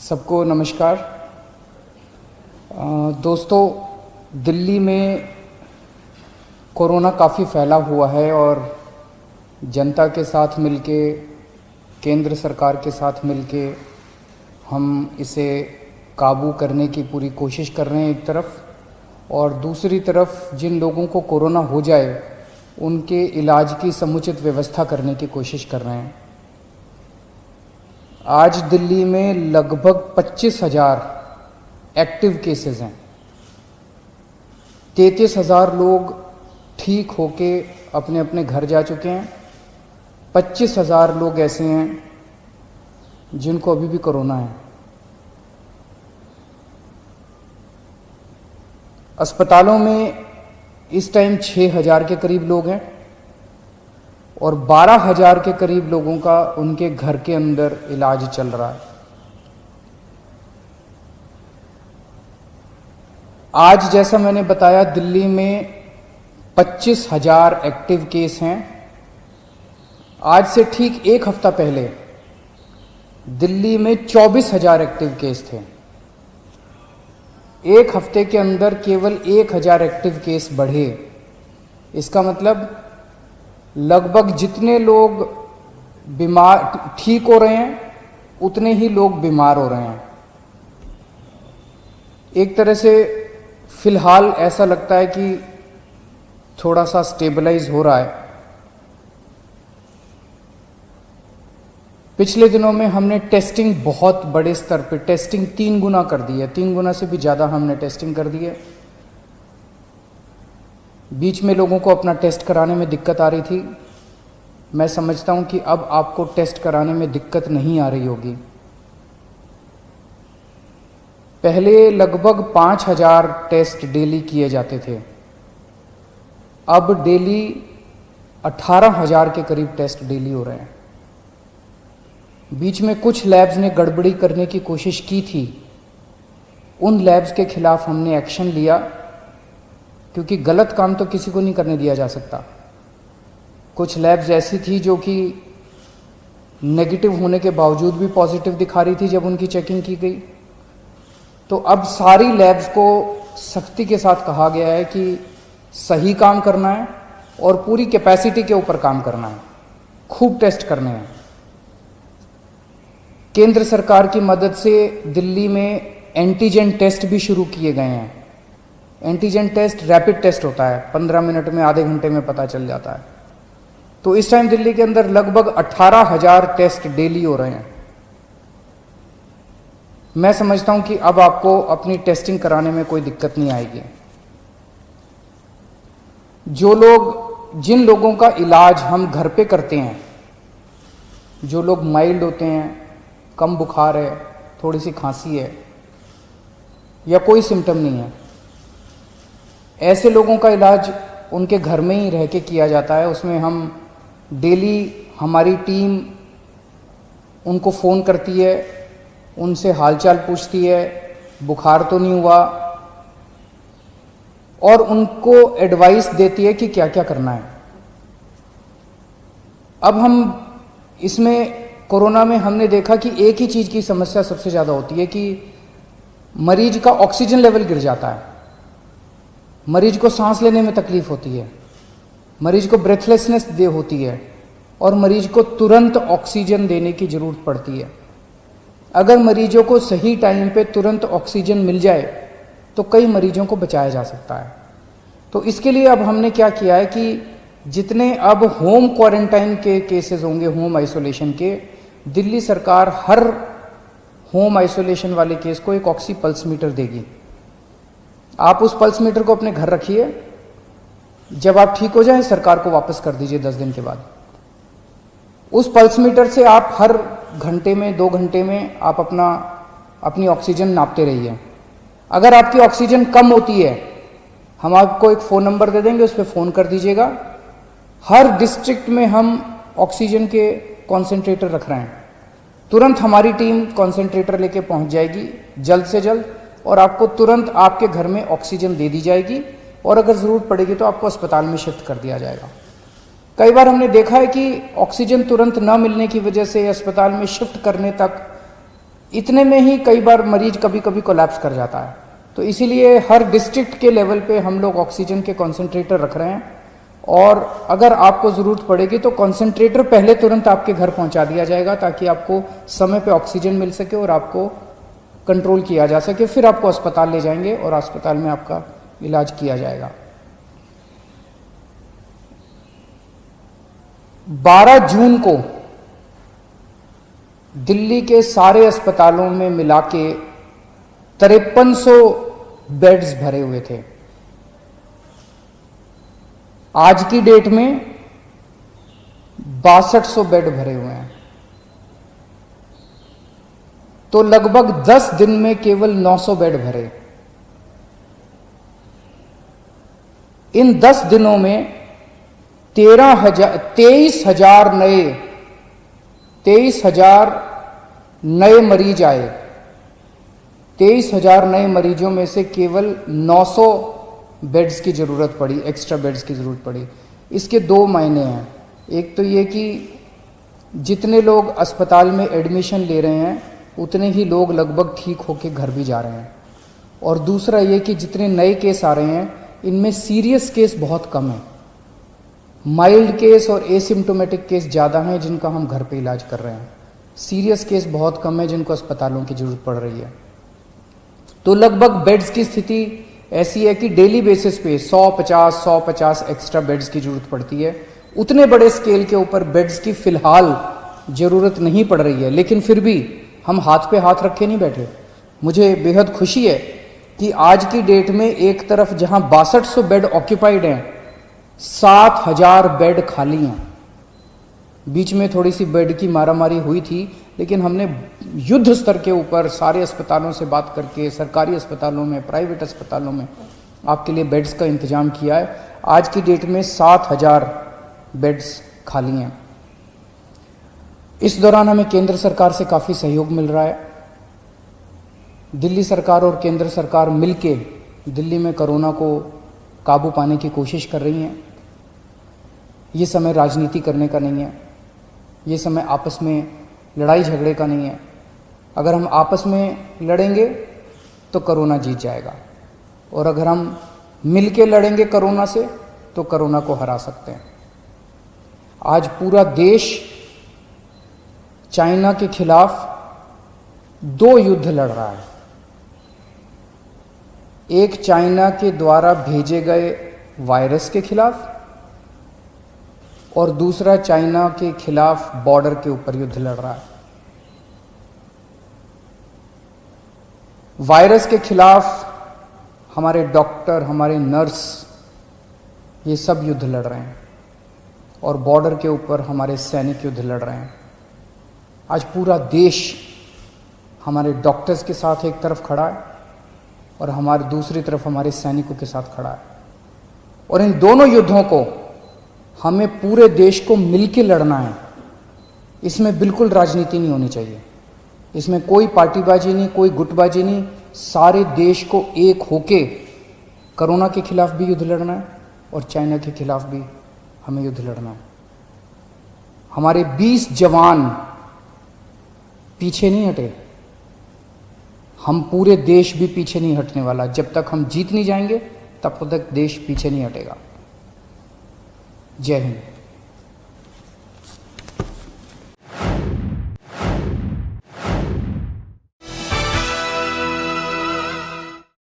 सबको नमस्कार। दोस्तों, दिल्ली में कोरोना काफ़ी फैला हुआ है और जनता के साथ मिलके, केंद्र सरकार के साथ मिलके हम इसे काबू करने की पूरी कोशिश कर रहे हैं एक तरफ, और दूसरी तरफ जिन लोगों को कोरोना हो जाए उनके इलाज की समुचित व्यवस्था करने की कोशिश कर रहे हैं। आज दिल्ली में लगभग 25,000 एक्टिव केसेस हैं। 33,000 लोग ठीक होके अपने अपने घर जा चुके हैं। 25,000 लोग ऐसे हैं जिनको अभी भी कोरोना है। अस्पतालों में इस टाइम 6,000 के करीब लोग हैं और 12,000 के करीब लोगों का उनके घर के अंदर इलाज चल रहा है। आज जैसा मैंने बताया, दिल्ली में 25,000 एक्टिव केस हैं। आज से ठीक एक हफ्ता पहले दिल्ली में 24,000 एक्टिव केस थे। एक हफ्ते के अंदर केवल 1,000 एक्टिव केस बढ़े। इसका मतलब लगभग जितने लोग बीमार ठीक हो रहे हैं उतने ही लोग बीमार हो रहे हैं। एक तरह से फिलहाल ऐसा लगता है कि थोड़ा सा स्टेबलाइज हो रहा है। पिछले दिनों में हमने टेस्टिंग बहुत बड़े स्तर पे टेस्टिंग 3 गुना कर दी है। 3 गुना से भी ज़्यादा हमने टेस्टिंग कर दी है। बीच में लोगों को अपना टेस्ट कराने में दिक्कत आ रही थी। मैं समझता हूं कि अब आपको टेस्ट कराने में दिक्कत नहीं आ रही होगी। पहले लगभग 5,000 टेस्ट डेली किए जाते थे, अब डेली 18,000 के करीब टेस्ट डेली हो रहे हैं। बीच में कुछ लैब्स ने गड़बड़ी करने की कोशिश की थी। उन लैब्स के खिलाफ हमने एक्शन लिया, क्योंकि गलत काम तो किसी को नहीं करने दिया जा सकता। कुछ लैब्स ऐसी थी जो कि नेगेटिव होने के बावजूद भी पॉजिटिव दिखा रही थी जब उनकी चेकिंग की गई। तो अब सारी लैब्स को सख्ती के साथ कहा गया है कि सही काम करना है और पूरी कैपेसिटी के ऊपर काम करना है, खूब टेस्ट करने हैं। केंद्र सरकार की मदद से दिल्ली में एंटीजन टेस्ट भी शुरू किए गए हैं। एंटीजन टेस्ट रैपिड टेस्ट होता है, 15 मिनट में, आधे घंटे में पता चल जाता है। तो इस टाइम दिल्ली के अंदर लगभग 18,000 टेस्ट डेली हो रहे हैं। मैं समझता हूं कि अब आपको अपनी टेस्टिंग कराने में कोई दिक्कत नहीं आएगी। जिन लोगों का इलाज हम घर पे करते हैं, जो लोग माइल्ड होते हैं, कम बुखार है, थोड़ी सी खांसी है या कोई सिम्टम नहीं है, ऐसे लोगों का इलाज उनके घर में ही रह के किया जाता है। उसमें हम डेली, हमारी टीम उनको फ़ोन करती है, उनसे हालचाल पूछती है, बुखार तो नहीं हुआ, और उनको एडवाइस देती है कि क्या क्या करना है। अब हम इसमें कोरोना में हमने देखा कि एक ही चीज़ की समस्या सबसे ज़्यादा होती है कि मरीज का ऑक्सीजन लेवल गिर जाता है। मरीज को सांस लेने में तकलीफ होती है, मरीज को ब्रेथलेसनेस होती है और मरीज को तुरंत ऑक्सीजन देने की ज़रूरत पड़ती है। अगर मरीजों को सही टाइम पे तुरंत ऑक्सीजन मिल जाए तो कई मरीजों को बचाया जा सकता है। तो इसके लिए अब हमने क्या किया है कि जितने अब होम क्वारंटाइन के केसेस होंगे, होम आइसोलेशन के, दिल्ली सरकार हर होम आइसोलेशन वाले केस को एक ऑक्सी पल्स मीटर देगी। आप उस पल्स मीटर को अपने घर रखिए, जब आप ठीक हो जाएं सरकार को वापस कर दीजिए 10 दिन के बाद। उस पल्स मीटर से आप हर घंटे में, 2 घंटे में आप अपनी ऑक्सीजन नापते रहिए। अगर आपकी ऑक्सीजन कम होती है, हम आपको एक फ़ोन नंबर दे देंगे, उस पर फ़ोन कर दीजिएगा। हर डिस्ट्रिक्ट में हम ऑक्सीजन के कॉन्सेंट्रेटर रख रहे हैं। तुरंत हमारी टीम कॉन्सेंट्रेटर लेके पहुंच जाएगी जल्द से जल्द, और आपको तुरंत आपके घर में ऑक्सीजन दे दी जाएगी, और अगर ज़रूरत पड़ेगी तो आपको अस्पताल में शिफ्ट कर दिया जाएगा। कई बार हमने देखा है कि ऑक्सीजन तुरंत न मिलने की वजह से अस्पताल में शिफ्ट करने तक इतने में ही कई बार मरीज कभी कभी कोलैप्स कर जाता है। तो इसीलिए हर डिस्ट्रिक्ट के लेवल पे हम लोग ऑक्सीजन के कॉन्सेंट्रेटर रख रहे हैं, और अगर आपको ज़रूरत पड़ेगी तो कॉन्सेंट्रेटर पहले तुरंत आपके घर पहुंचा दिया जाएगा, ताकि आपको समय पे ऑक्सीजन मिल सके और आपको कंट्रोल किया जा सके। फिर आपको अस्पताल ले जाएंगे और अस्पताल में आपका इलाज किया जाएगा। 12 जून को दिल्ली के सारे अस्पतालों में मिला के 5300 बेड्स भरे हुए थे। आज की डेट में 6200 बेड भरे हुए हैं। तो लगभग 10 दिन में केवल 900 बेड भरे। इन 10 दिनों में 23,000 नए मरीज आए। 23,000 नए मरीजों में से केवल 900 बेड्स की ज़रूरत पड़ी, एक्स्ट्रा बेड्स की ज़रूरत पड़ी। इसके दो मायने हैं। एक तो ये कि जितने लोग अस्पताल में एडमिशन ले रहे हैं उतने ही लोग लगभग ठीक होकर घर भी जा रहे हैं, और दूसरा ये कि जितने नए केस आ रहे हैं इनमें सीरियस केस बहुत कम है। माइल्ड केस और एसिम्टोमेटिक केस ज़्यादा हैं जिनका हम घर पे इलाज कर रहे हैं। सीरियस केस बहुत कम है जिनको अस्पतालों की ज़रूरत पड़ रही है। तो लगभग बेड्स की स्थिति ऐसी है कि डेली बेसिस पे 150 एक्स्ट्रा बेड्स की ज़रूरत पड़ती है। उतने बड़े स्केल के ऊपर बेड्स की फ़िलहाल ज़रूरत नहीं पड़ रही है, लेकिन फिर भी हम हाथ पे हाथ रखे नहीं बैठे। मुझे बेहद खुशी है कि आज की डेट में एक तरफ जहां 6200 बेड ऑक्यूपाइड हैं, 7000 बेड खाली हैं। बीच में थोड़ी सी बेड की मारामारी हुई थी, लेकिन हमने युद्ध स्तर के ऊपर सारे अस्पतालों से बात करके सरकारी अस्पतालों में, प्राइवेट अस्पतालों में आपके लिए बेड्स का इंतजाम किया है। आज की डेट में 7000 बेड्स खाली हैं। इस दौरान हमें केंद्र सरकार से काफ़ी सहयोग मिल रहा है। दिल्ली सरकार और केंद्र सरकार मिलके दिल्ली में कोरोना को काबू पाने की कोशिश कर रही हैं। ये समय राजनीति करने का नहीं है, ये समय आपस में लड़ाई झगड़े का नहीं है। अगर हम आपस में लड़ेंगे तो कोरोना जीत जाएगा, और अगर हम मिलके लड़ेंगे कोरोना से तो कोरोना को हरा सकते हैं। आज पूरा देश चाइना के खिलाफ 2 युद्ध लड़ रहा है। एक चाइना के द्वारा भेजे गए वायरस के खिलाफ, और दूसरा चाइना के खिलाफ बॉर्डर के ऊपर युद्ध लड़ रहा है। वायरस के खिलाफ हमारे डॉक्टर, हमारे नर्स, ये सब युद्ध लड़ रहे हैं, और बॉर्डर के ऊपर हमारे सैनिक युद्ध लड़ रहे हैं। आज पूरा देश हमारे डॉक्टर्स के साथ एक तरफ खड़ा है और हमारे दूसरी तरफ हमारे सैनिकों के साथ खड़ा है, और इन दोनों युद्धों को हमें पूरे देश को मिलकर लड़ना है। इसमें बिल्कुल राजनीति नहीं होनी चाहिए, इसमें कोई पार्टीबाजी नहीं, कोई गुटबाजी नहीं। सारे देश को एक होके कोरोना के खिलाफ भी युद्ध लड़ना है और चाइना के खिलाफ भी हमें युद्ध लड़ना है। हमारे 20 जवान पीछे नहीं हटे, हम पूरे देश भी पीछे नहीं हटने वाला। जब तक हम जीत नहीं जाएंगे तब तक देश पीछे नहीं हटेगा। जय हिंद।